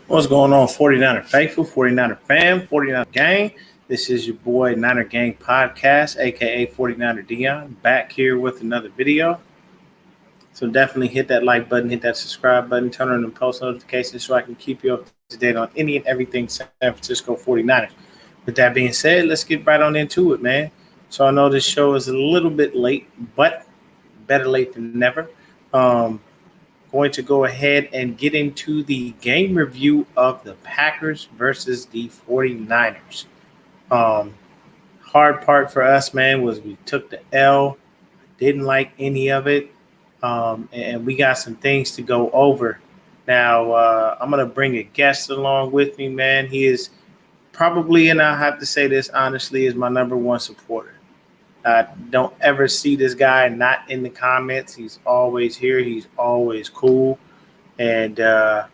What's going on, 49er Faithful, 49er Fam, 49er Gang? This is your boy, Niner Gang Podcast, aka 49er Dion, back here with another video. So definitely hit that like button, hit that subscribe button, turn on the post notifications so I can keep you up to date on any and everything San Francisco 49ers. With that being said, let's get right on into it, man. So I know this show is a little bit late, but better late than never. Um, Going to go ahead and get into the game review of the Packers versus the 49ers. Um, Hard part for us, man, was we took the L. Didn't like any of it. And we got some things to go over. Now, I'm going to bring a guest along with me, man. He is probably, and I have to say this honestly, is my number one supporter. Don't ever see this guy not in the comments. He's always here. He's always cool. And let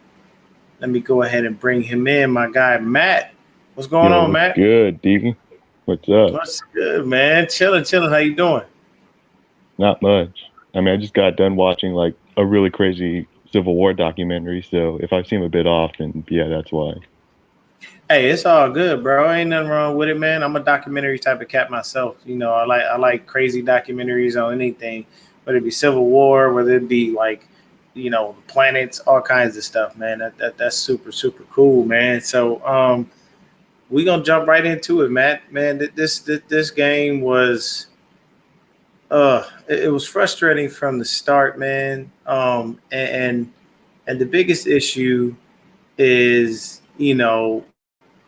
me go ahead and bring him in. My guy, Matt. What's going on, Matt? Good, Deacon. What's up? What's good, man? Chilling. How you doing? Not much. I mean, I just got done watching like a really crazy Civil War documentary, so if I seem a bit off, then yeah, that's why. Hey, it's all good, bro. Ain't nothing wrong with it, man. I'm a documentary type of cat myself. You know, I like crazy documentaries on anything, whether it be Civil War, whether it be like, planets, all kinds of stuff, man. That's super cool, man. So we gonna jump right into it, Matt. Man, this game was it was frustrating from the start, man. And the biggest issue is,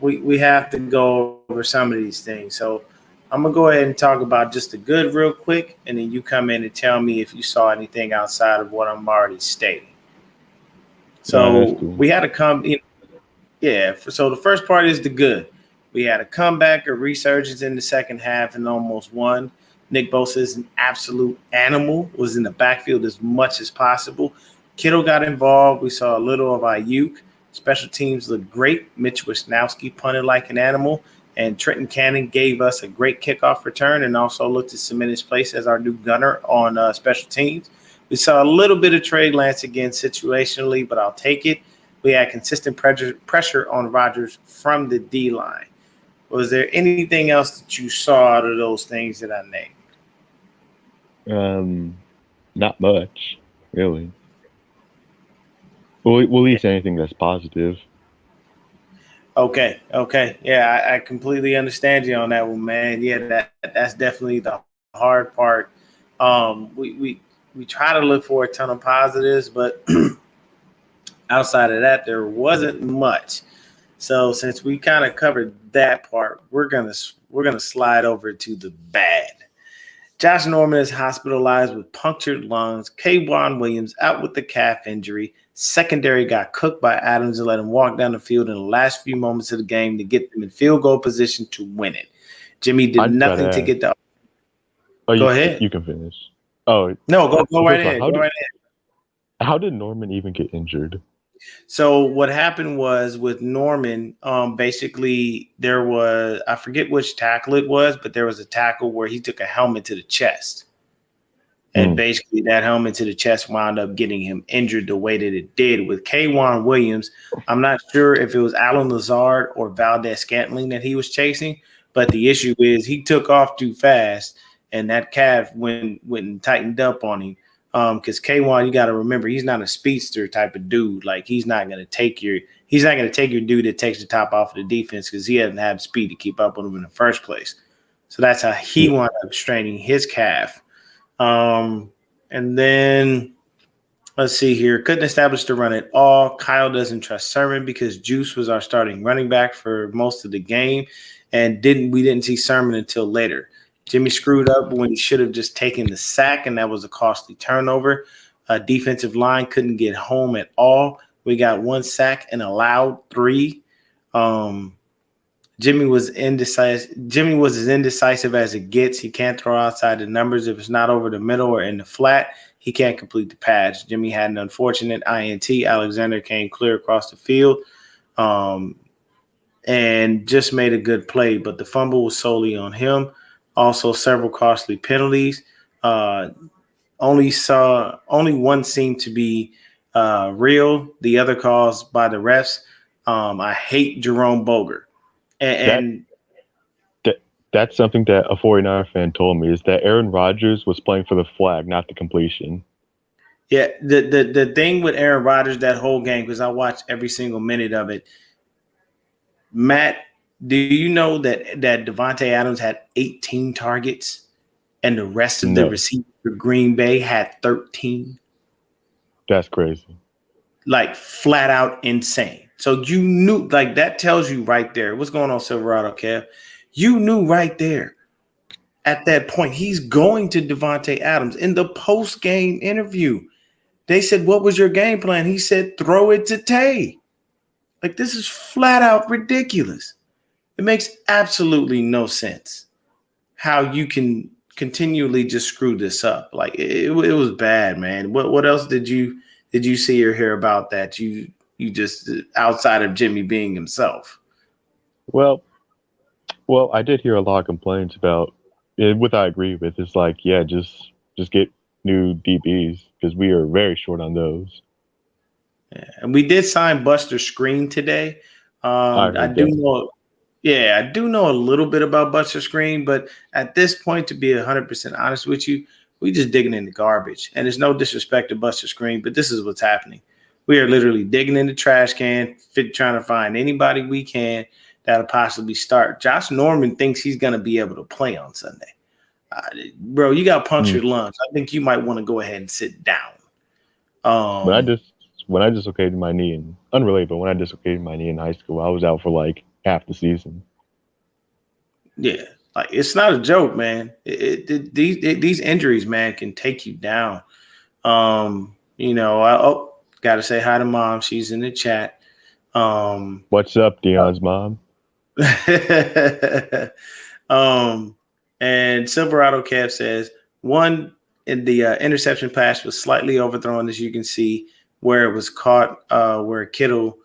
we have to go over some of these things. So I'm gonna go ahead and talk about just the good real quick, and then you come in and tell me if you saw anything outside of what I'm already stating. So cool. we had a So the first part is the good. We had a comeback, a resurgence in the second half, and almost won. Nick Bosa is an absolute animal. Was in the backfield as much as possible. Kittle got involved. We saw a little of Ayuk. Special teams looked great. Mitch Wisnowski punted like an animal, and Trenton Cannon gave us a great kickoff return and also looked to cement his place as our new gunner on special teams. We saw a little bit of Trey Lance again situationally, but I'll take it. We had consistent pressure on Rodgers from the D-line. Was there anything else that you saw out of those things that I named? Not much, really. Well, at least anything that's positive. Okay. Yeah, I completely understand you on that one, man. Yeah, that's definitely the hard part. We try to look for a ton of positives, but outside of that, there wasn't much. So since we kind of covered that part, we're gonna slide over to the bad. Josh Norman is hospitalized with punctured lungs. K'Waun Williams out with the calf injury. Secondary got cooked by Adams and let him walk down the field in the last few moments of the game to get them in field goal position to win it. Jimmy did nothing to get the. Go ahead. You can finish. Oh no, go right ahead. Go right ahead. How did Norman even get injured? So what happened was with Norman, basically there was, I forget which tackle it was, but there was a tackle where he took a helmet to the chest. And basically that helmet to the chest wound up getting him injured the way that it did. With K'Waun Williams, I'm not sure if it was Allen Lazard or Valdez-Scantling that he was chasing, but the issue is he took off too fast and that calf went and tightened up on him. Because K'Waun, you got to remember, he's not a speedster type of dude. Like he's not going to take your dude that takes the top off of the defense because he doesn't have speed to keep up with him in the first place. So that's how he wound up straining his calf. And then let's see here. Couldn't establish the run at all. Kyle doesn't trust Sermon because Juice was our starting running back for most of the game, and we didn't see Sermon until later. Jimmy screwed up when he should have just taken the sack, and that was a costly turnover. Defensive line couldn't get home at all. We got one sack and allowed 3. Jimmy was indecisive. Jimmy was as indecisive as it gets. He can't throw outside the numbers. If it's not over the middle or in the flat, he can't complete the pass. Jimmy had an unfortunate INT. Alexander came clear across the field and just made a good play, but the fumble was solely on him. Also, several costly penalties. Only one seemed to be real. The other calls by the refs I hate Jerome Boger. And that's something that a 49er fan told me, is that Aaron Rodgers was playing for the flag, not the completion. yeah, the thing with Aaron Rodgers that whole game, because I watched every single minute of it. Matt, do you know that Davante Adams had 18 targets and the rest of the receivers for Green Bay had 13? That's crazy. Like flat out insane. So you knew, like that tells you right there. What's going on, Silverado, Kev? You knew right there at that point he's going to Davante Adams. In the post-game interview, they said, "What was your game plan?" He said, "Throw it to Tay." Like, this is flat out ridiculous. It makes absolutely no sense how you can continually just screw this up. Like, it was bad, man. What else did you see or hear about that you just, outside of Jimmy being himself? Well, I did hear a lot of complaints about it, which I agree with. It's like, yeah, just get new DBs because we are very short on those. Yeah, and we did sign Buster Screen today. I do know a little bit about Buster Screen, but at this point, to be 100% honest with you, we just digging in the garbage. And there's no disrespect to Buster Screen, but this is what's happening. We are literally digging in the trash can, trying to find anybody we can that'll possibly start. Josh Norman thinks he's going to be able to play on Sunday. Bro, you got punctured lungs. I think you might want to go ahead and sit down. When I dislocated my knee, and unrelated, but when I dislocated my knee in high school, I was out for like half the season. Yeah, like it's not a joke, man. These injuries, man, can take you down. You know, got to say hi to Mom. She's in the chat. What's up, Dion's mom? And Silverado Kev says, one, in the interception pass was slightly overthrown, as you can see, where it was caught, where Kittle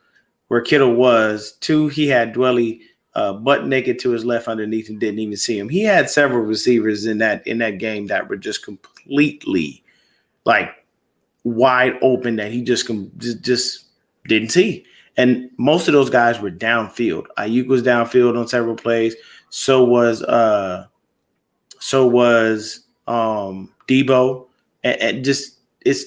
was. Two, he had Dwelly butt naked to his left underneath and didn't even see him. He had several receivers in that game that were just completely like wide open that he just didn't see. And most of those guys were downfield. Ayuk was downfield on several plays. So was Debo. And just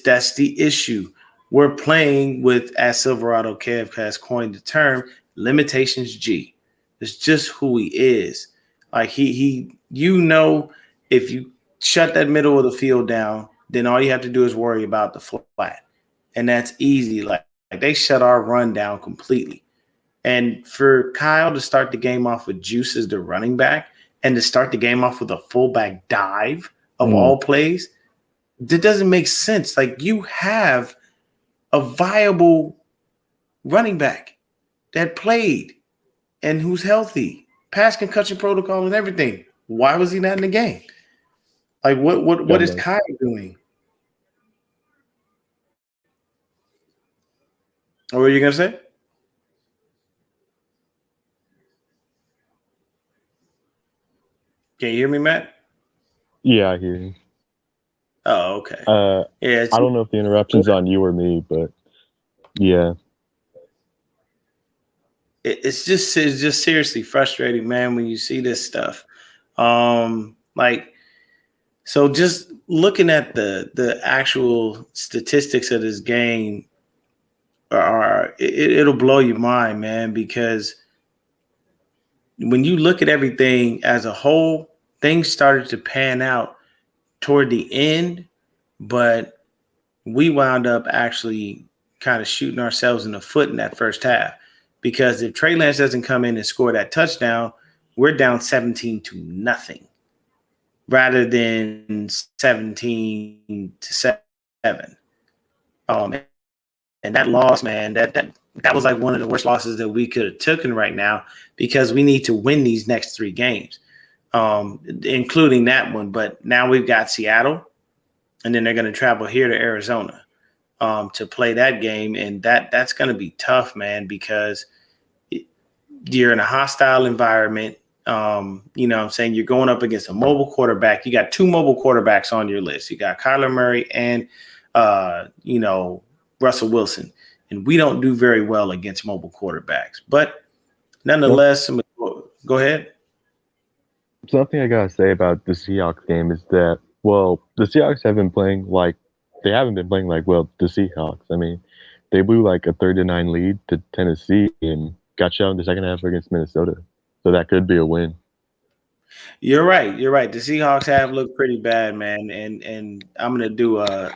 that's the issue. We're playing with, as Silverado Kev has coined the term, limitations G. It's just who he is. Like he if you shut that middle of the field down, then all you have to do is worry about the flat. And that's easy. Like they shut our run down completely. And for Kyle to start the game off with Juice as the running back and to start the game off with a fullback dive of all plays, that doesn't make sense. Like, you have a viable running back that played and who's healthy, pass concussion protocol and everything. Why was he not in the game? Like, what is Kyle doing? What were you going to say? Can you hear me, Matt? Yeah, I hear you. Oh, okay. Yeah, I don't know if the interruption's on you or me, but yeah. It's just seriously frustrating, man, when you see this stuff. So just looking at the actual statistics of this game it'll blow your mind, man, because when you look at everything as a whole, things started to pan out toward the end, but we wound up actually kind of shooting ourselves in the foot in that first half, because if Trey Lance doesn't come in and score that touchdown, we're down 17-0 rather than 17-7. And that loss, man, that was like one of the worst losses that we could have taken right now, because we need to win these next 3 games, including that one. But now we've got Seattle, and then they're going to travel here to Arizona to play that game. And that's going to be tough, man, because you're in a hostile environment. You know what I'm saying? You're going up against a mobile quarterback. You got 2 mobile quarterbacks on your list. You got Kyler Murray and, Russell Wilson. and we don't do very well against mobile quarterbacks. But nonetheless, go ahead. Something I gotta say about the Seahawks game is that, well, the Seahawks haven't been playing like the Seahawks. I mean, they blew like a 39 lead to Tennessee and got shot in the second half against Minnesota. So that could be a win. You're right. You're right. The Seahawks have looked pretty bad, man. And I'm gonna do a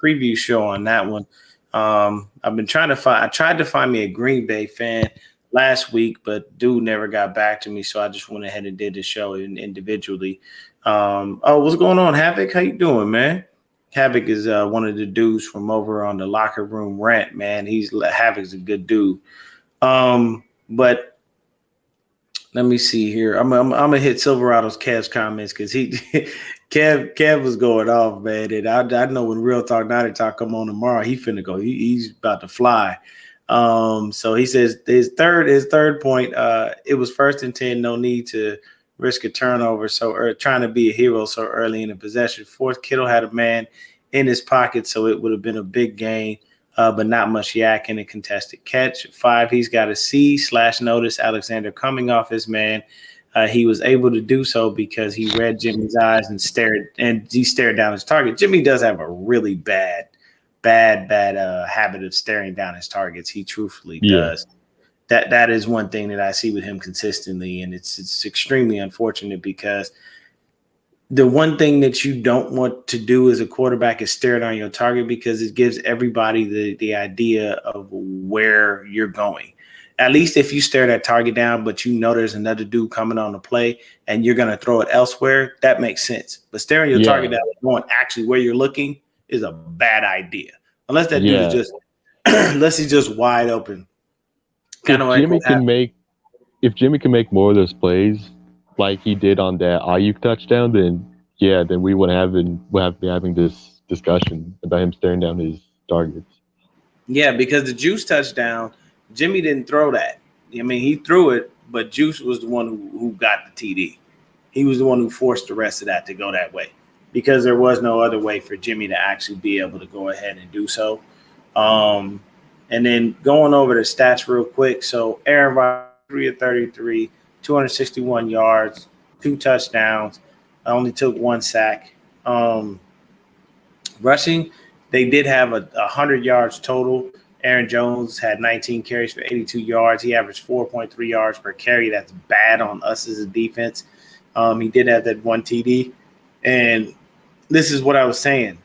preview show on that one. I've been trying to find. I tried to find me a Green Bay fan last week, but dude never got back to me. So I just went ahead and did the show individually. What's going on, Havoc? How you doing, man? Havoc is one of the dudes from over on the Locker Room Rant, man. Havoc's a good dude. But let me see here. I'm gonna hit Silverado's Kev's comments because Kev was going off, man. And I know when Real Talk Naughty Talk come on tomorrow, he finna go. He's about to fly. So he says his third point. It was 1st and 10. No need to risk a turnover. So trying to be a hero so early in the possession. 4th, Kittle had a man in his pocket, so it would have been a big gain. But not much yak in a contested catch. 5, he's got a C/notice Alexander coming off his man. He was able to do so because he read Jimmy's eyes and he stared down his target. Jimmy does have a really bad habit of staring down his targets. He truthfully does. That is one thing that I see with him consistently, and it's extremely unfortunate because the one thing that you don't want to do as a quarterback is stare down your target because it gives everybody the idea of where you're going. At least if you stare that target down, but you know there's another dude coming on the play and you're going to throw it elsewhere, that makes sense. But staring your target down and going actually where you're looking is a bad idea. Unless that dude is just unless he's just wide open. If Jimmy can make more of those plays like he did on that Ayuk touchdown, then we would have be having this discussion about him staring down his targets. Yeah, because the Juice touchdown, Jimmy didn't throw that. I mean, he threw it, but Juice was the one who got the TD. He was the one who forced the rest of that to go that way because there was no other way for Jimmy to actually be able to go ahead and do so. And then going over the stats real quick. So Aaron Rodgers, 3 of 33, 261 yards, 2 touchdowns. I only took 1 sack. Rushing, they did have 100 yards total. Aaron Jones had 19 carries for 82 yards. He averaged 4.3 yards per carry. That's bad on us as a defense. He did have that 1 TD. And this is what I was saying.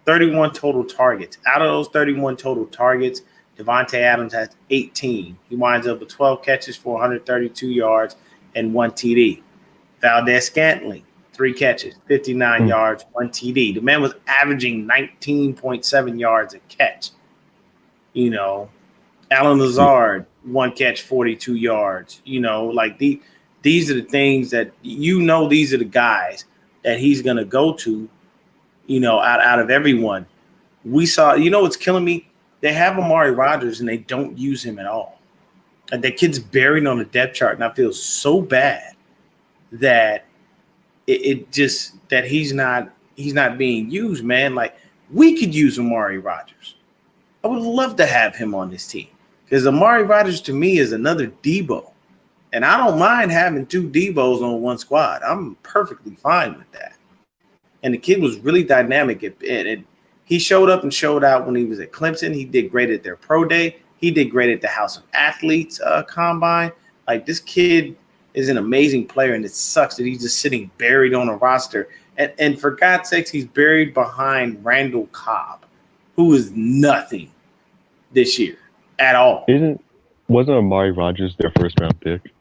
31 total targets. Out of those 31 total targets, Devontae Adams has 18. He winds up with 12 catches for 132 yards and 1 TD. Valdez-Scantling, 3 catches, 59 yards, 1 TD. The man was averaging 19.7 yards a catch. You know, Alan Lazard, 1 catch, 42 yards. You know, like these are the things that these are the guys that he's going to go to, out of everyone. We saw, what's killing me? They have Amari Rodgers and they don't use him at all. And that kid's buried on the depth chart, and I feel so bad that that he's not being used, man. Like, we could use Amari Rodgers. I would love to have him on this team because Amari Rodgers to me is another Debo, and I don't mind having 2 Debos on one squad. I'm perfectly fine with that. And the kid was really dynamic and he showed up and showed out when he was at Clemson. He did great at their pro day. He did great at the House of Athletes combine. Like, this kid is an amazing player, and it sucks that he's just sitting buried on a roster. And for God's sakes, he's buried behind Randall Cobb, who is nothing this year at all. Wasn't Amari Rodgers their first round pick?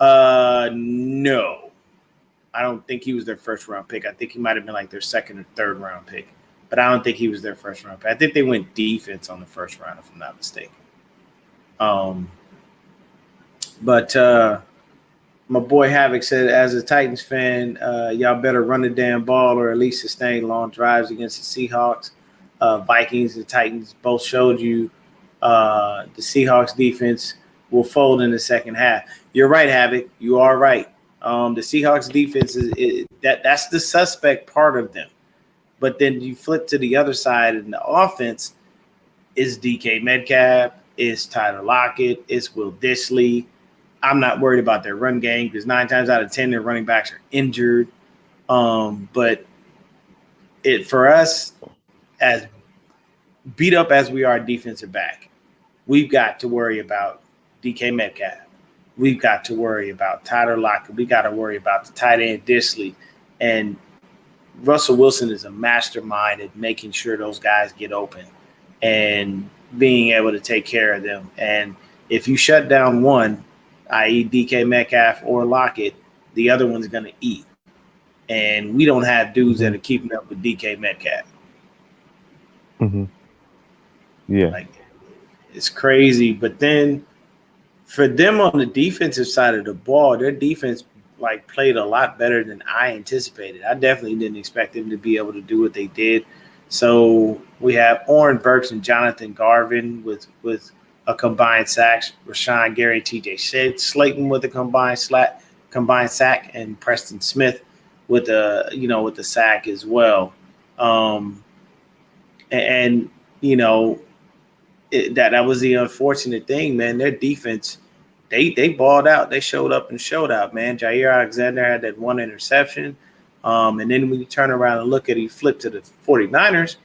No. I don't think he was their first round pick. I think he might have been like their second or third round pick. But I don't think he was their first round pick. I think they went defense on the first round, if I'm not mistaken. But my boy Havoc said, as a Titans fan, y'all better run the damn ball or at least sustain long drives against the Seahawks. Vikings and Titans both showed you the Seahawks defense will fold in the second half. You're right, Havoc. You are right. The Seahawks defense that's the suspect part of them. But then you flip to the other side in the offense, It's DK Metcalf, it's Tyler Lockett, it's Will Dissly. I'm not worried about their run game because 9 times out of 10 their running backs are injured. But for us, as beat up as we are defensive back, we've got to worry about DK Metcalf. We've got to worry about Tyler Lockett. We got to worry about the tight end Dissly. And Russell Wilson is a mastermind at making sure those guys get open and being able to take care of them. And if you shut down one, i.e. DK Metcalf or Lockett, the other one's going to eat. And we don't have dudes that are keeping up with DK Metcalf. Mm-hmm. Yeah. Like, it's crazy. But then for them on the defensive side of the ball, their defense played a lot better than I anticipated. I definitely didn't expect them to be able to do what they did. So we have Oren Burks and Jonathan Garvin with a combined sacks. Rashawn Gary, TJ Slayton with a combined sack, and Preston Smith with the sack as well. That was the unfortunate thing, man. Their defense, they balled out. They showed up and showed out, man. Jair Alexander had that one interception. And then when you turn around and look at it, he flipped to the 49ers.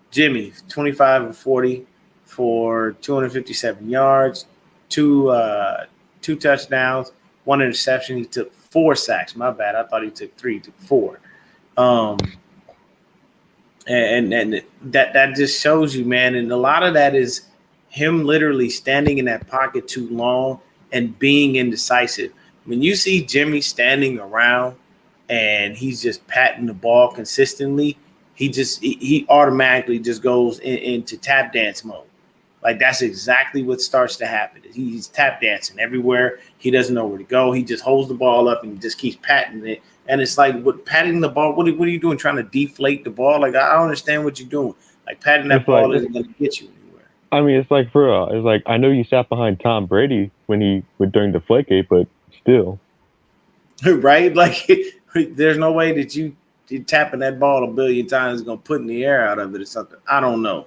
Jimmy, 25 and 40 for 257 yards, two touchdowns, one interception. He took 4 sacks. My bad. I thought he took 3. He took 4. And that just shows you, man. And a lot of that is him literally standing in that pocket too long and being indecisive. When you see Jimmy standing around and he's just patting the ball consistently, he automatically just goes into tap dance mode. Like, that's exactly what starts to happen. He's tap dancing everywhere. He doesn't know where to go. He just holds the ball up and he just keeps patting it. And it's like, patting the ball, what are you doing, trying to deflate the ball? Like, I don't understand what you're doing. Like, patting that ball isn't going to get you anywhere. I mean, it's like, for real. It's like, I know you sat behind Tom Brady during the Deflategate, but still. Right? Like, there's no way that you're tapping that ball a billion times is going to put in the air out of it or something. I don't know.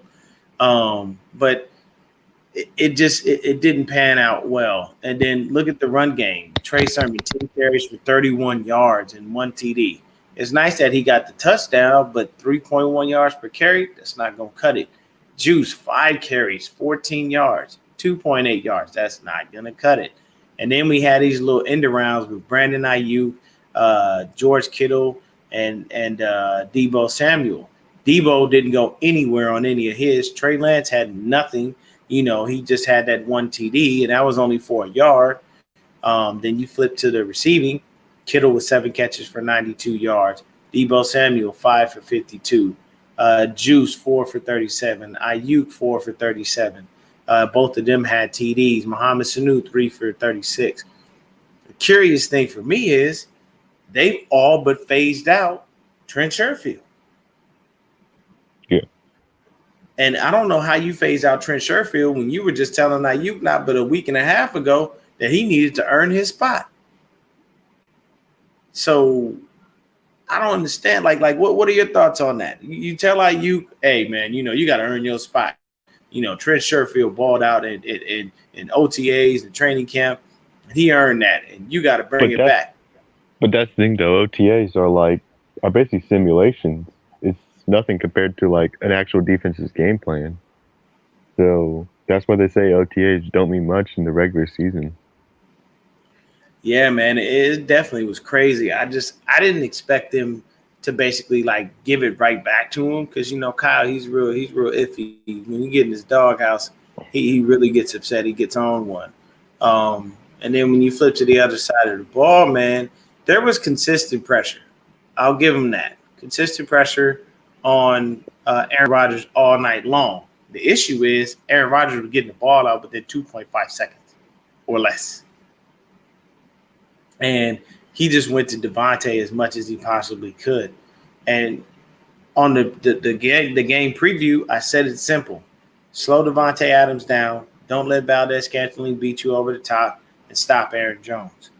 But it didn't pan out well. And then look at the run game. Trey Sermon, 10 carries for 31 yards and 1 TD. It's nice that he got the touchdown, but 3.1 yards per carry, that's not going to cut it. Juice, 5 carries, 14 yards, 2.8 yards. That's not going to cut it. And then we had these little end arounds with Brandon Ayuk, George Kittle, and Deebo Samuel. Deebo didn't go anywhere on any of his. Trey Lance had nothing. He just had that 1 TD, and that was only for a yard. Then you flip to the receiving. Kittle with 7 catches for 92 yards. Deebo Samuel, 5 for 52. Juice, 4 for 37. Ayuk, 4 for 37. Both of them had TDs. Mohamed Sanu, 3 for 36. The curious thing for me is they've all but phased out Trent Sherfield. Yeah. And I don't know how you phase out Trent Sherfield when you were just telling Ayuk not but a week and a half ago that he needed to earn his spot. So I don't understand. Like what are your thoughts on that? You tell Ayuk, hey, man, you got to earn your spot. Trent Sherfield balled out in OTAs and training camp. And he earned that, and you got to bring it back. But that's the thing, though. OTAs are basically simulations. It's nothing compared to like an actual defense's game plan. So that's why they say OTAs don't mean much in the regular season. Yeah, man, it definitely was crazy. I didn't expect them to basically like give it right back to him because Kyle, he's real iffy. When you get in his doghouse, he really gets upset. He gets on one. And then when you flip to the other side of the ball, man, there was consistent pressure. I'll give him that. Consistent pressure on Aaron Rodgers all night long. The issue is Aaron Rodgers was getting the ball out within 2.5 seconds or less. And he just went to Devontae as much as he possibly could. And on the game preview, I said it's simple. Slow Devontae Adams down. Don't let Valdez-Scantling beat you over the top and stop Aaron Jones.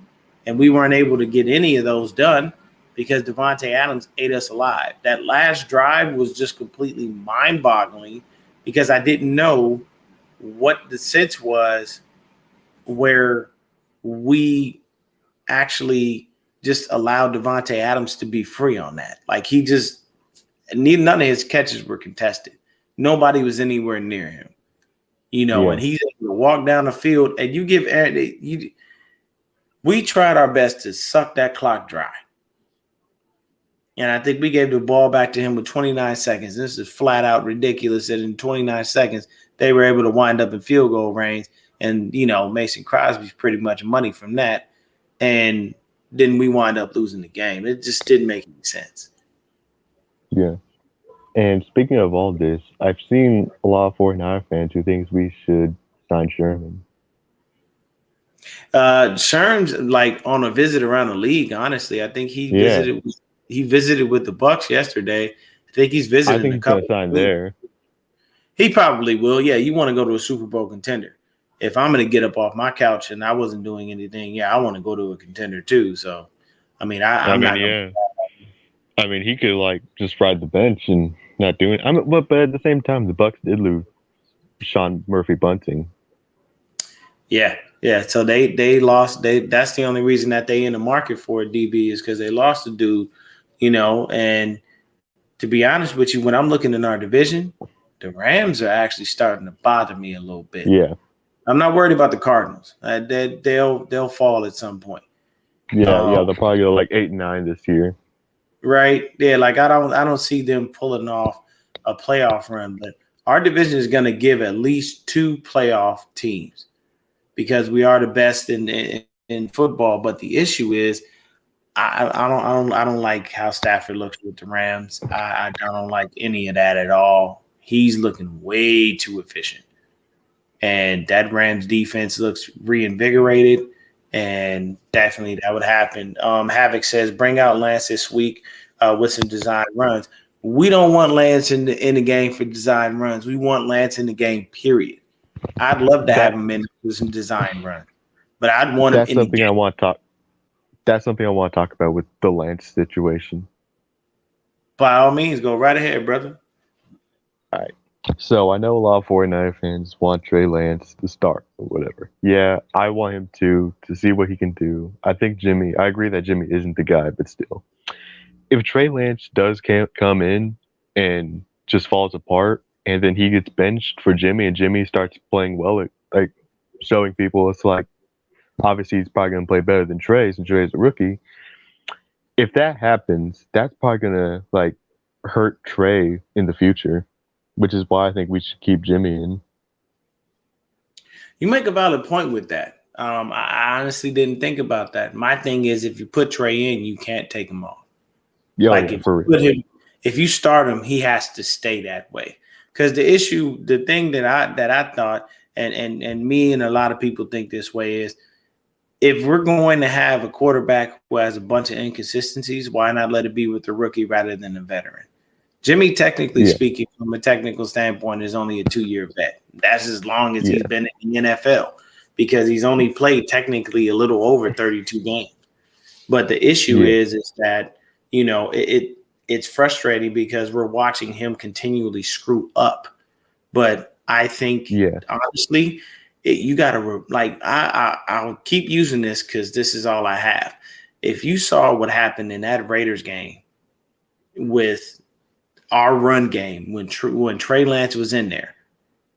And we weren't able to get any of those done because Devontae Adams ate us alive. That last drive was just completely mind-boggling because I didn't know what the sense was where we actually just allowed Devontae Adams to be free on that. Like he just none of his catches were contested. Nobody was anywhere near him. And he's able to walk down the field, and you give Aaron. We tried our best to suck that clock dry, and I think we gave the ball back to him with 29 seconds. This is flat out ridiculous that in 29 seconds they were able to wind up in field goal range, and Mason Crosby's pretty much money from that, and then we wind up losing the game. It just didn't make any sense. Yeah. And speaking of all this, I've seen a lot of 49er fans who thinks we should sign Sherman. Sherm's like on a visit around the league. Honestly, I think he visited with the Bucks yesterday. I think he's visiting. I think he's going to sign there. He probably will. Yeah, you want to go to a Super Bowl contender. If I'm going to get up off my couch and I wasn't doing anything, I want to go to a contender too. So, I mean, I'm not. Yeah. I mean, he could just ride the bench and not do it. But at the same time, the Bucks did lose Sean Murphy-Bunting. Yeah. So they lost. That's the only reason that they in the market for a DB is because they lost the dude. And to be honest with you, when I'm looking in our division, the Rams are actually starting to bother me a little bit. Yeah. I'm not worried about the Cardinals. They'll fall at some point. Yeah, they'll probably go 8-9 this year. Right. Yeah, I don't see them pulling off a playoff run, but our division is going to give at least 2 playoff teams because we are the best in football. But the issue is, I don't like how Stafford looks with the Rams. I don't like any of that at all. He's looking way too efficient, and that Rams defense looks reinvigorated. And definitely that would happen. Havoc says, bring out Lance this week with some design runs. We don't want Lance in the game for design runs. We want Lance in the game, period. I'd love to have him in with some design runs, but I'd want him in the game. That's something I want to talk about with the Lance situation. By all means, go right ahead, brother. All right. So I know a lot of 49er fans want Trey Lance to start or whatever. Yeah, I want him to see what he can do. I agree that Jimmy isn't the guy, but still. If Trey Lance does come in and just falls apart and then he gets benched for Jimmy and Jimmy starts playing well, showing people obviously he's probably going to play better than Trey since Trey's a rookie. If that happens, that's probably going to hurt Trey in the future. Which is why I think we should keep Jimmy in. You make a valid point with that. I honestly didn't think about that. My thing is, if you put Trey in, you can't take him off. If you start him, he has to stay that way. Because the thing that I thought, and me and a lot of people think this way is, if we're going to have a quarterback who has a bunch of inconsistencies, why not let it be with the rookie rather than a veteran? Jimmy, technically speaking, from a technical standpoint, is only a 2-year vet. That's as long as he's been in the NFL because he's only played technically a little over 32 games. But the issue is that, it's frustrating because we're watching him continually screw up. But I think, honestly, you got to I'll keep using this because this is all I have. If you saw what happened in that Raiders game with our run game when Trey Lance was in there,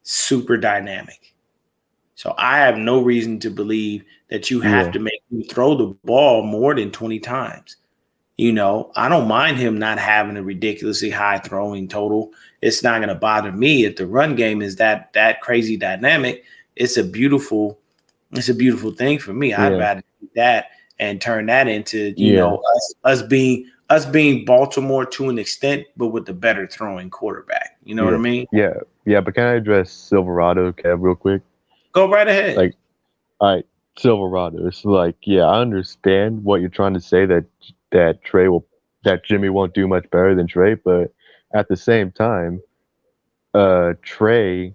super dynamic. So I have no reason to believe that you have to make him throw the ball more than 20 times. I don't mind him not having a ridiculously high throwing total. It's not going to bother me if the run game is that crazy dynamic. It's a beautiful thing for me. I'd rather do that and turn that into, us being Baltimore to an extent, but with a better throwing quarterback. You know what I mean? Yeah. But can I address Silverado, Kev, real quick? Go right ahead. All right, Silverado. It's I understand what you're trying to say that Jimmy won't do much better than Trey, but at the same time, Trey,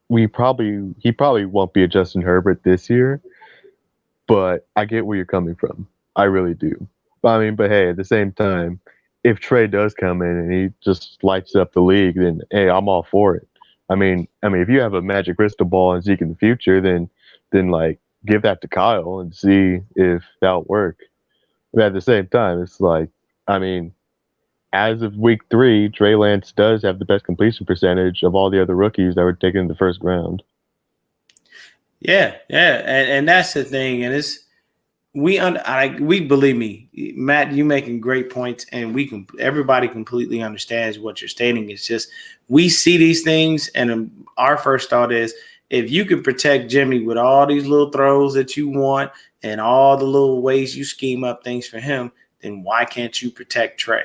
he probably won't be a Justin Herbert this year, but I get where you're coming from. I really do. But hey, at the same time, if Trey does come in and he just lights up the league, then hey, I'm all for it. If you have a magic crystal ball and seek in the future, then like give that to Kyle and see if that'll work. But at the same time, it's like, I mean, as of week 3, Trey Lance does have the best completion percentage of all the other rookies that were taken in the first round. Yeah, and that's the thing, and we believe me, Matt, you making great points, and everybody completely understands what you're stating. It's just we see these things, and our first thought is if you can protect Jimmy with all these little throws that you want and all the little ways you scheme up things for him, then why can't you protect Trey?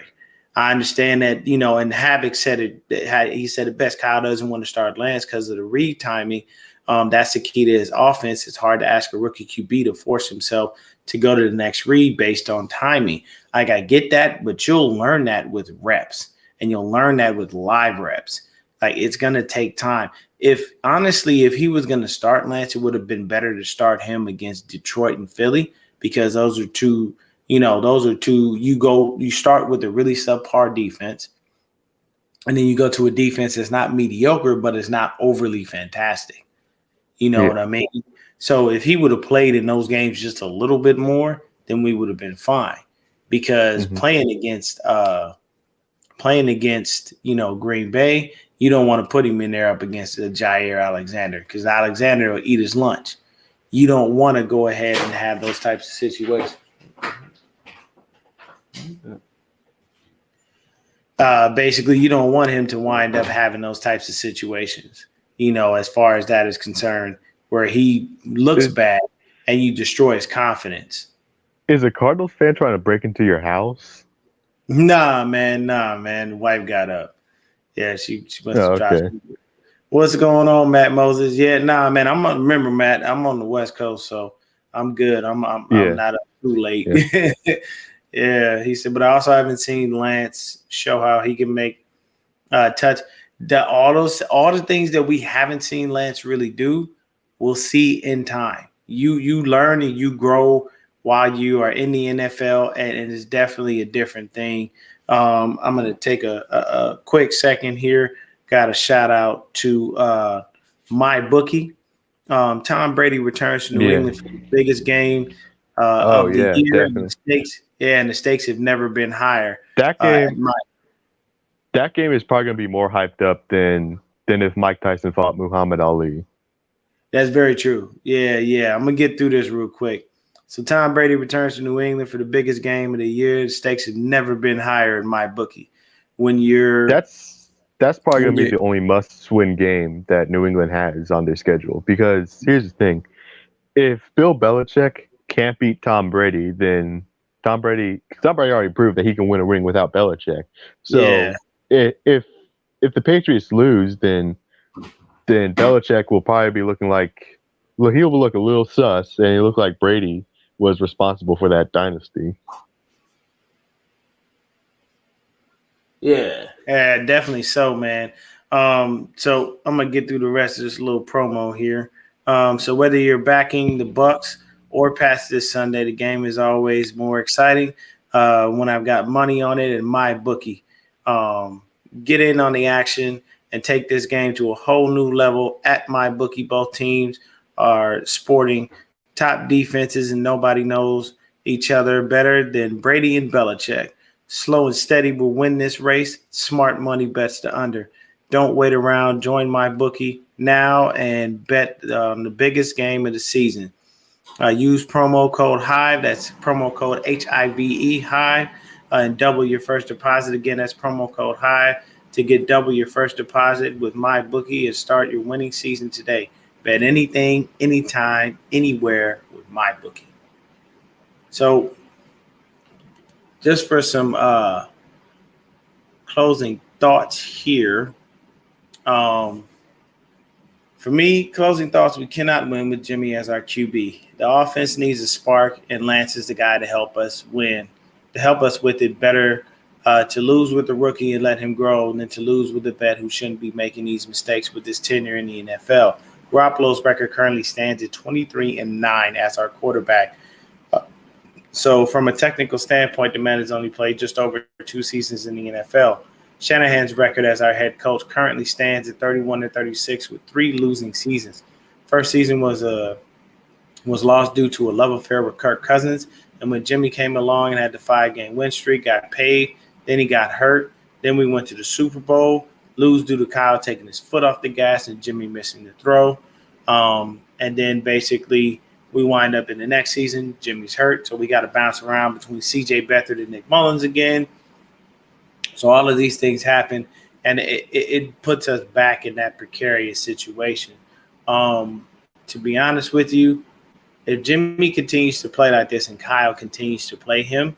I understand that, and Havoc said it. He said it best. Kyle doesn't want to start Lance because of the read timing. That's the key to his offense. It's hard to ask a rookie QB to force himself to go to the next read based on timing. Like, I get that, but you'll learn that with reps, and you'll learn that with live reps. Like, it's going to take time. If he was going to start Lance, it would have been better to start him against Detroit and Philly, because those are two, you start with a really subpar defense, and then you go to a defense that's not mediocre, but it's not overly fantastic. You know what I mean? So if he would have played in those games just a little bit more, then we would have been fine. Because playing against Green Bay, you don't want to put him in there up against Jair Alexander, because Alexander will eat his lunch. You don't want to go ahead and have those types of situations. Basically, you don't want him to wind up having those types of situations, as far as that is concerned, where he looks bad and you destroy his confidence. Is a Cardinals fan trying to break into your house? Nah, man. Wife got up. Yeah, she must have tried. What's going on, Matt Moses? Yeah, nah, man. Remember, Matt, I'm on the West Coast, so I'm good. I'm not up too late. Yeah. Yeah, he said, but I also haven't seen Lance show how he can make touch. All the things that we haven't seen Lance really do, we'll see in time. You learn and you grow while you are in the NFL, and it's definitely a different thing. I'm going to take a quick second here. Got a shout out to MyBookie. Tom Brady returns to New England for the biggest game of the year. And the stakes have never been higher. That game is probably going to be more hyped up than if Mike Tyson fought Muhammad Ali. That's very true. Yeah. I'm going to get through this real quick. So Tom Brady returns to New England for the biggest game of the year. The stakes have never been higher in MyBookie. That's probably going to be the only must-win game that New England has on their schedule. Because here's the thing. If Bill Belichick can't beat Tom Brady, then Tom Brady already proved that he can win a ring without Belichick. So if the Patriots lose, then Belichick will probably be looking like he'll look a little sus, and he'll look like Brady was responsible for that dynasty. Yeah, definitely so, man. So I'm gonna get through the rest of this little promo here. So whether you're backing the Bucks or past this Sunday, the game is always more exciting when I've got money on it and MyBookie. Get in on the action and take this game to a whole new level at MyBookie. Both teams are sporting top defenses, and nobody knows each other better than Brady and Belichick. Slow and steady will win this race. Smart money bets the under. Don't wait around. Join MyBookie now and bet on the biggest game of the season. Use promo code HIVE. That's promo code HIVE, HIVE, and double your first deposit. Again, that's promo code HIVE to get double your first deposit with MyBookie and start your winning season today. Bet anything, anytime, anywhere with MyBookie. So just for some closing thoughts here. For me, closing thoughts, we cannot win with Jimmy as our QB. The offense needs a spark, and Lance is the guy to help us win, to help us with it. Better to lose with the rookie and let him grow than to lose with the vet who shouldn't be making these mistakes with his tenure in the NFL. Garoppolo's record currently stands at 23-9 as our quarterback. So from a technical standpoint, the man has only played just over 2 seasons in the NFL. Shanahan's record as our head coach currently stands at 31-36 with 3 losing seasons. First season was lost due to a love affair with Kirk Cousins, and when Jimmy came along and had the 5-game win streak, got paid, then he got hurt. Then we went to the Super Bowl, lose due to Kyle taking his foot off the gas and Jimmy missing the throw. And then basically we wind up in the next season, Jimmy's hurt, so we got to bounce around between C.J. Beathard and Nick Mullins again. So all of these things happen, and it puts us back in that precarious situation. To be honest with you, if Jimmy continues to play like this and Kyle continues to play him,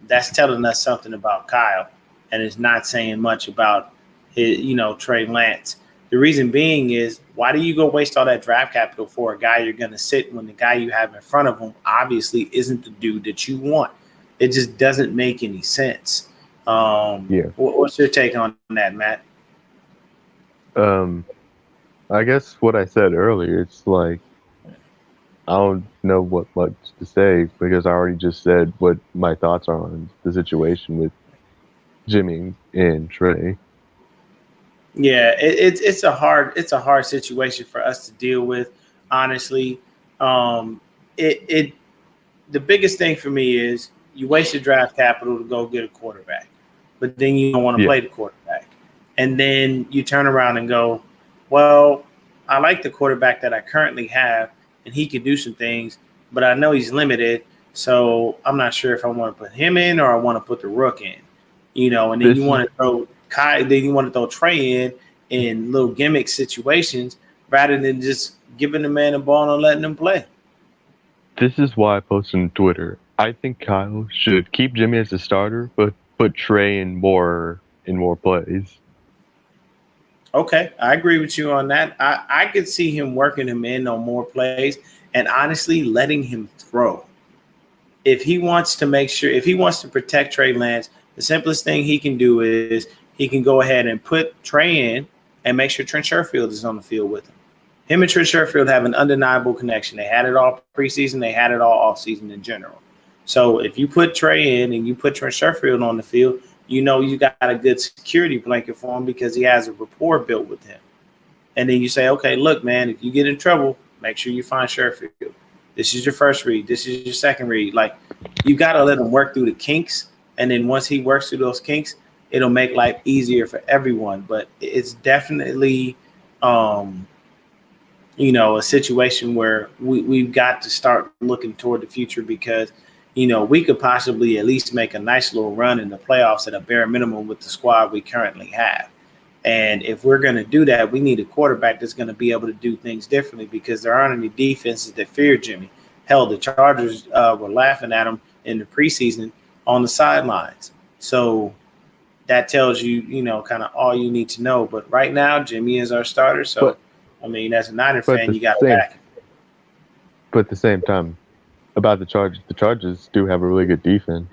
that's telling us something about Kyle, and it's not saying much about his, Trey Lance. The reason being is, why do you go waste all that draft capital for a guy you're going to sit when the guy you have in front of him obviously isn't the dude that you want? It just doesn't make any sense. What's your take on that, Matt? I guess what I said earlier, it's like, I don't know what much to say because I already just said what my thoughts are on the situation with Jimmy and Trey. Yeah, it's a hard situation for us to deal with, honestly. The biggest thing for me is you waste your draft capital to go get a quarterback, but then you don't want to play the quarterback. And then you turn around and go, well, I like the quarterback that I currently have, and he can do some things, but I know he's limited, so I'm not sure if I want to put him in or I want to put the rook in, and then you want to throw Trey in little gimmick situations rather than just giving the man the ball and letting him play. This is why I posted on Twitter. I think Kyle should keep Jimmy as a starter, but put Trey in more plays. Okay, I agree with you on that. I could see him working him in on more plays and honestly letting him throw. If he wants to protect Trey Lance, the simplest thing he can do is he can go ahead and put Trey in and make sure Trent Sherfield is on the field with him. Him and Trent Sherfield have an undeniable connection. They had it all preseason. They had it all offseason in general. So if you put Trey in and you put Trent Sherfield on the field, you got a good security blanket for him because he has a rapport built with him. And then you say, okay, look, man, if you get in trouble, make sure you find Sherfield. This is your first read. This is your second read. Like, you got to let him work through the kinks. And then once he works through those kinks, it'll make life easier for everyone. But it's definitely, a situation where we've got to start looking toward the future because we could possibly at least make a nice little run in the playoffs at a bare minimum with the squad we currently have. And if we're going to do that, we need a quarterback that's going to be able to do things differently because there aren't any defenses that fear Jimmy. Hell, the Chargers were laughing at him in the preseason on the sidelines. So that tells you, kind of all you need to know. But right now, Jimmy is our starter. So, as a Niner fan, you got to back him. But at the same time, about the Chargers do have a really good defense.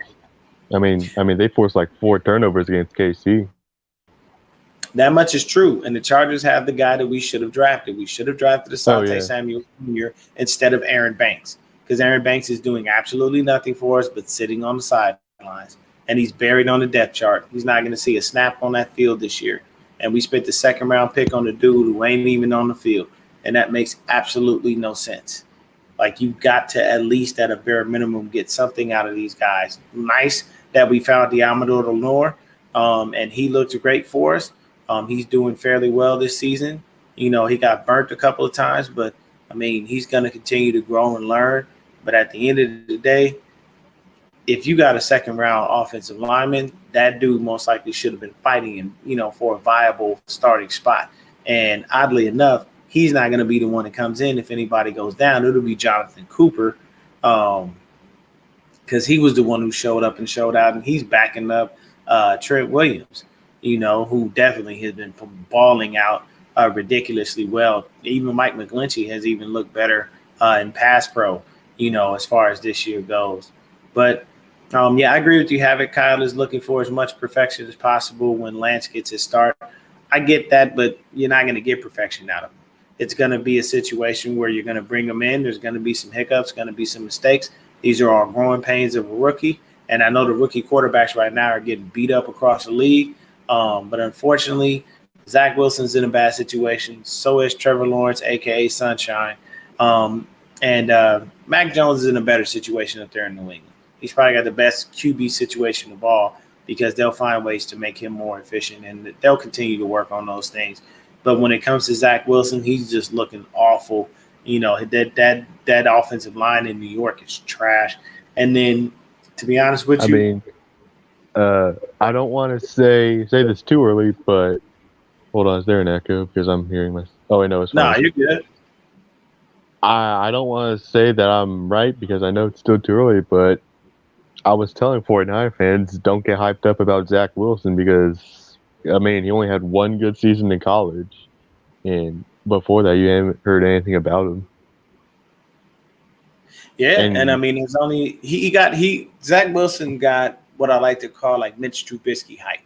I mean, they forced like 4 turnovers against KC. That much is true. And the Chargers have the guy that we should have drafted. We should have drafted Asante Samuel Jr. instead of Aaron Banks because Aaron Banks is doing absolutely nothing for us but sitting on the sidelines. And he's buried on the depth chart. He's not going to see a snap on that field this year. And we spent the 2nd-round pick on the dude who ain't even on the field. And that makes absolutely no sense. Like, you've got to at least at a bare minimum get something out of these guys. Nice that we found Diamador Lenore, and he looked great for us. He's doing fairly well this season. He got burnt a couple of times, but, he's going to continue to grow and learn. But at the end of the day, if you got a 2nd-round offensive lineman, that dude most likely should have been fighting him, for a viable starting spot. And oddly enough, he's not going to be the one that comes in if anybody goes down. It'll be Jonathan Cooper because he was the one who showed up and showed out, and he's backing up Trent Williams, who definitely has been balling out ridiculously well. Even Mike McGlinchey has even looked better in pass pro, as far as this year goes. But, I agree with you, Havoc. Kyle is looking for as much perfection as possible when Lance gets his start. I get that, but you're not going to get perfection out of him. It's going to be a situation where you're going to bring them in. There's going to be some hiccups, going to be some mistakes. These are all growing pains of a rookie. And I know the rookie quarterbacks right now are getting beat up across the league. But unfortunately, Zach Wilson's in a bad situation. So is Trevor Lawrence, a.k.a. Sunshine. And Mac Jones is in a better situation up there in New England. He's probably got the best QB situation of all because they'll find ways to make him more efficient, and they'll continue to work on those things. But when it comes to Zach Wilson, he's just looking awful. That offensive line in New York is trash. And then, to be honest with you, I don't want to say this too early, but hold on, is there an echo? Because I'm hearing my. Oh, I know it's fine. No, you're good. I don't want to say that I'm right because I know it's still too early, but I was telling 49 fans don't get hyped up about Zach Wilson because, I mean, he only had one good season in college. And before that, you haven't heard anything about him. Yeah, and I mean, it's only Zach Wilson got what I like to call like Mitch Trubisky hype.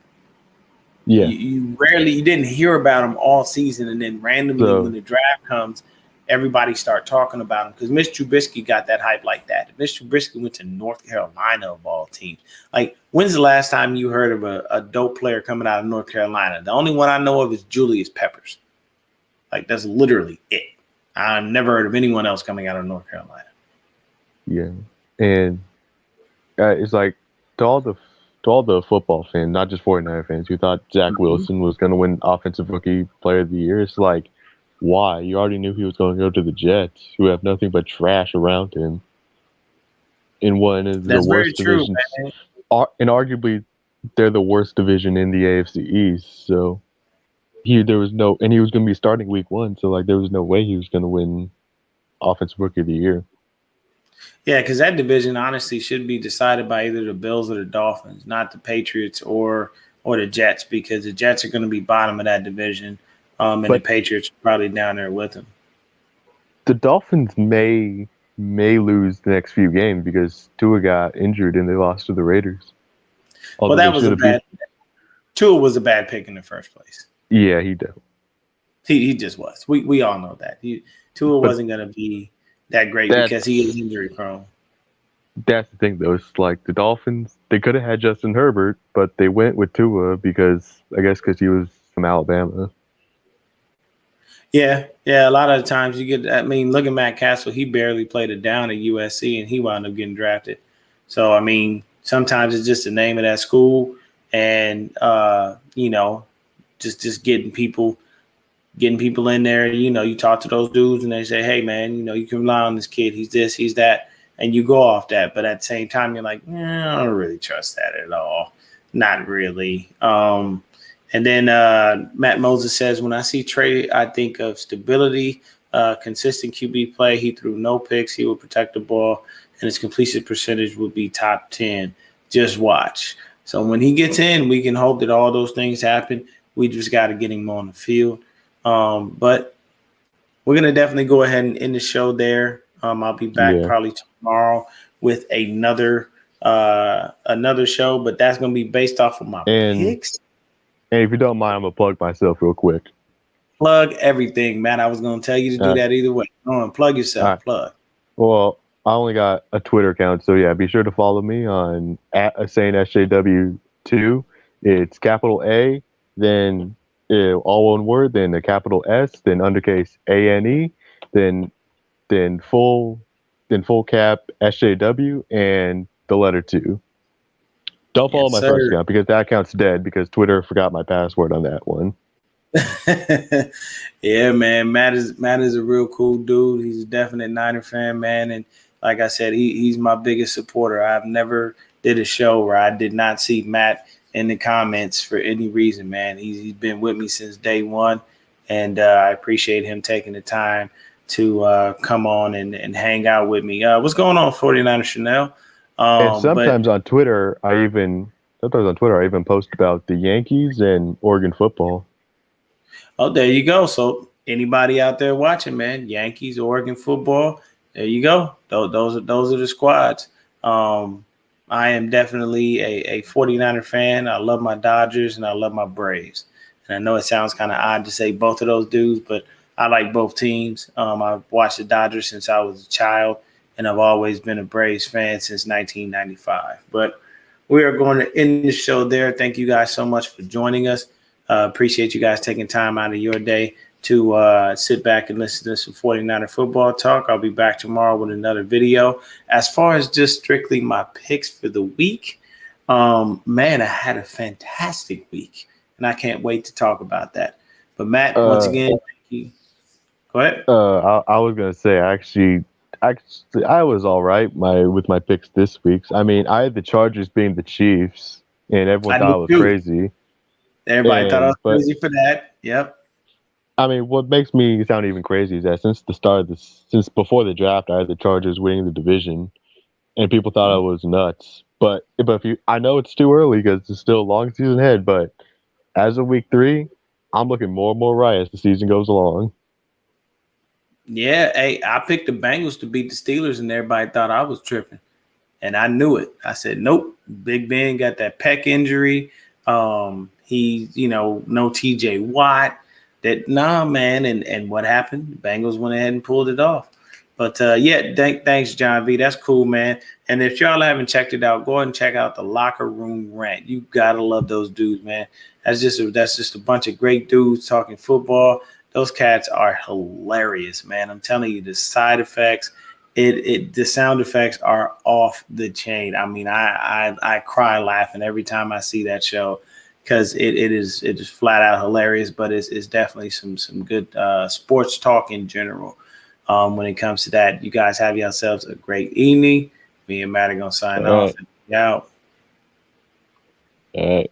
Yeah, you didn't hear about him all season, and then randomly when the draft comes, everybody start talking about him because Mitch Trubisky got that hype like that. Mitch Trubisky went to North Carolina of all teams. Like, when's the last time you heard of a dope player coming out of North Carolina? The only one I know of is Julius Peppers. Like, that's literally it. I've never heard of anyone else coming out of North Carolina. Yeah, and it's like to all the football fans, not just 49 fans, who thought Zach Wilson was going to win Offensive Rookie Player of the Year. It's like, why? You already knew he was going to go to the Jets, who have nothing but trash around him. In one of the worst divisions, and arguably they're the worst division in the AFC East. So he was going to be starting Week 1. So like there was no way he was going to win Offensive Rookie of the Year. Yeah, because that division honestly should be decided by either the Bills or the Dolphins, not the Patriots or the Jets, because the Jets are going to be bottom of that division, and the Patriots are probably down there with them. The Dolphins may lose the next few games because Tua got injured and they lost to the Raiders. Well, that was Tua was a bad pick in the first place. Yeah, he did. He just was. We all know that. Tua wasn't going to be that great because he is injury prone. That's the thing, though. It's like the Dolphins, they could have had Justin Herbert, but they went with Tua because he was from Alabama. Yeah. A lot of the times you get. I mean, look at Matt Castle. He barely played a down at USC, and he wound up getting drafted. So I mean, sometimes it's just the name of that school, and just getting people in there. You talk to those dudes and they say, hey, man, you can rely on this kid. He's this, he's that. And you go off that. But at the same time, you're like, I don't really trust that at all. Not really. And then Matt Moses says, when I see Trey, I think of stability, consistent QB play. He threw no picks. He will protect the ball, and his completion percentage will be top 10. Just watch. So when he gets in, we can hope that all those things happen. We just got to get him on the field. But we're going to definitely go ahead and end the show there. I'll be back probably tomorrow with another show, but that's going to be based off of my picks. And if you don't mind, I'm going to plug myself real quick. Plug everything, man. I was going to tell you to do that either way. Go on, plug yourself. Right. Plug. Well, I only got a Twitter account, so yeah, be sure to follow me on @SaintSJW2. It's capital A, then all one word, then a capital S, then undercase ANE, then full cap SJW, and the letter 2. Don't follow my first account because that account's dead because Twitter forgot my password on that one. Yeah, man. Matt is a real cool dude. He's a definite Niner fan, man. And like I said, he's my biggest supporter. I've never did a show where I did not see Matt in the comments for any reason, man. He's been with me since day one, and I appreciate him taking the time to come on and hang out with me. What's going on, 49er Chanel? And sometimes on Twitter, I even post about the Yankees and Oregon football. Oh, there you go. So anybody out there watching, man, Yankees, Oregon football, there you go. Those are the squads. I am definitely a 49er fan. I love my Dodgers and I love my Braves. And I know it sounds kind of odd to say both of those dudes, but I like both teams. I've watched the Dodgers since I was a child, and I've always been a Braves fan since 1995. But we are going to end the show there. Thank you guys so much for joining us. Appreciate you guys taking time out of your day to sit back and listen to some 49er football talk. I'll be back tomorrow with another video. As far as just strictly my picks for the week, man, I had a fantastic week, and I can't wait to talk about that. But Matt, once again, thank you. Go ahead. I was gonna say actually, I was all right with my picks this week. I mean, I had the Chargers being the Chiefs, and everyone thought I was crazy. Everybody thought I was crazy for that. Yep. I mean, what makes me sound even crazy is that since before the draft, I had the Chargers winning the division, and people thought I was nuts. But I know it's too early because it's still a long season ahead. But as of week 3, I'm looking more and more right as the season goes along. Yeah, hey, I picked the Bengals to beat the Steelers, and everybody thought I was tripping, and I knew it. I said, nope. Big Ben got that pec injury. He, no T.J. Watt. Man. And what happened? The Bengals went ahead and pulled it off. But thanks, John V. That's cool, man. And if y'all haven't checked it out, go ahead and check out the Locker Room Rant. You gotta love those dudes, man. That's just a bunch of great dudes talking football. Those cats are hilarious, man. I'm telling you, the side effects, the sound effects are off the chain. I mean, I cry laughing every time I see that show because it is flat out hilarious. But it's definitely some good sports talk in general. When it comes to that, you guys have yourselves a great evening. Me and Matt are gonna sign off. Out. All right.